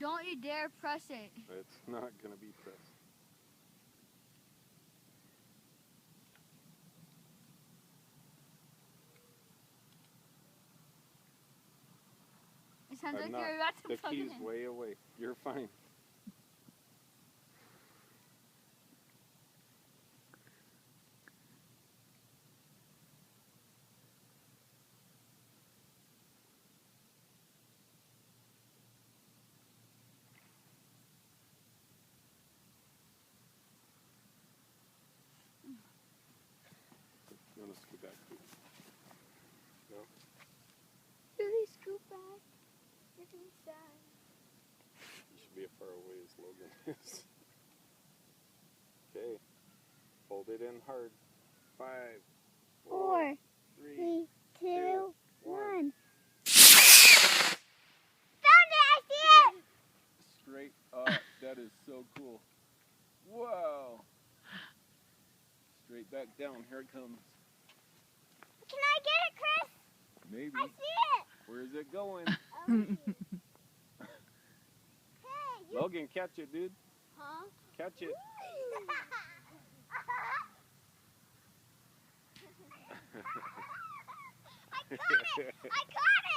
Don't you dare press it. It's not going to be pressed. It sounds I'm like not. you're about to The plug it key's in. way away. You're fine. You want to scoot back? No? Really scoop back. Get inside. You should be as far away as Logan is. Okay. Hold it in hard. 5, 4, 3, 2, 1. Found it! I see it! Straight up. That is so cool. Wow. Straight back down. Here it comes. Can I get it, Chris? Maybe. I see it! Where's it going? Hey, you... Logan, catch it, dude. Huh? Catch it. I got it! I got it!